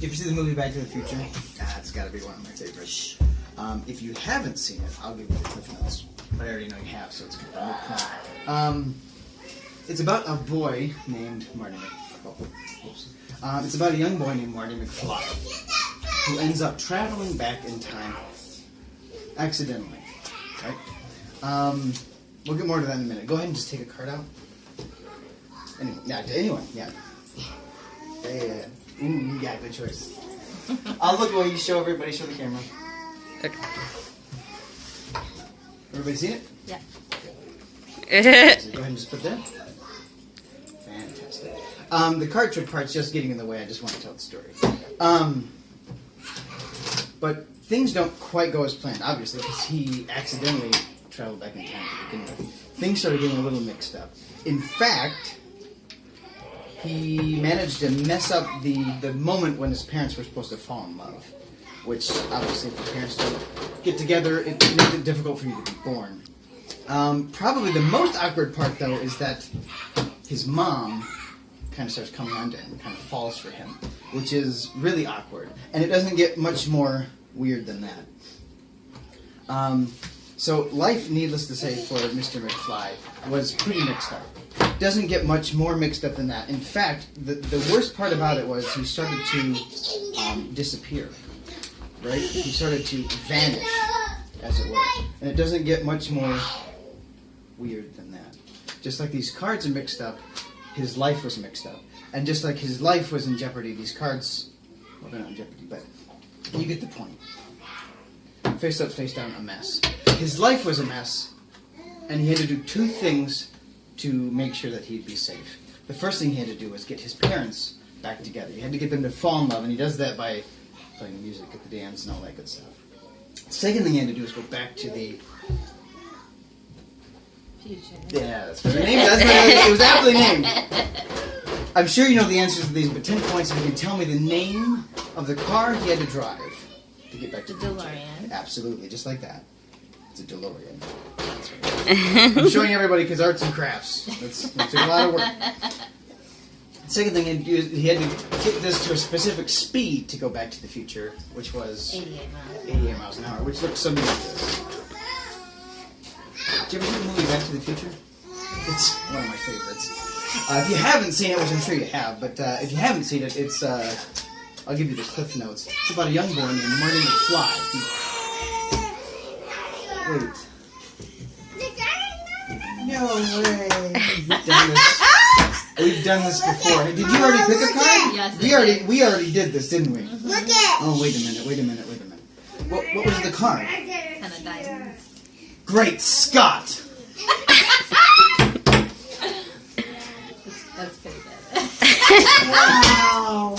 you ever see the movie Back to the Future? It's got to be one of my favorites. If you haven't seen it, I'll give you the Cliff Notes. But I already know you have, so it's kind of no point. It's about a boy named Marty McFly. It's about a young boy named Marty McFly who ends up traveling back in time accidentally. Right? We'll get more to that in a minute. Go ahead and just take a card out. Anyone, yeah. Ooh, yeah, good choice. I'll look while you show everybody. Show the camera. Okay. Everybody seen it? Yeah. So go ahead and just put that. Fantastic. The card trick part's just getting in the way. I just want to tell the story. But things don't quite go as planned, obviously, because he accidentally traveled back in time to begin with. Things started getting a little mixed up. In fact, he managed to mess up the moment when his parents were supposed to fall in love, which obviously if your parents don't get together, it makes it difficult for you to be born. Probably the most awkward part, though, is that his mom kind of starts coming on to him, kind of falls for him, which is really awkward. And it doesn't get much more weird than that. So life, needless to say, for Mr. McFly was pretty mixed up. Doesn't get much more mixed up than that. In fact, the worst part about it was he started to disappear. Right? He started to vanish, as it were. And it doesn't get much more weird than that. Just like these cards are mixed up, his life was mixed up. And just like his life was in jeopardy, these cards, well, they're not in jeopardy, but you get the point. Face up, face down, a mess. His life was a mess, and he had to do two things to make sure that he'd be safe. The first thing he had to do was get his parents back together. He had to get them to fall in love, and he does that by playing music at the dance and all that good stuff. The second thing he had to do was go back to the future. Yeah, that's what it named. It was aptly named. I'm sure you know the answers to these, but 10 points if you can tell me the name of the car he had to drive to get back to the DeLorean. Absolutely, just like that. It's a DeLorean. That's right. I'm showing everybody because arts and crafts. That took a lot of work. Second thing, he had to get this to a specific speed to go back to the future, which was 88 miles an hour, which looks something like this. Did you ever see the movie Back to the Future? It's one of my favorites. If you haven't seen it, which I'm sure you have, but if you haven't seen it, it's, I'll give you the cliff notes. It's about a young boy named Marty McFly. Wait. No way. We've done this before. Did you already pick a card? Yes. We already did this, didn't we? Look it. Oh, wait a minute. What was the card? 10 of diamonds. Great Scott! That's pretty good. Wow.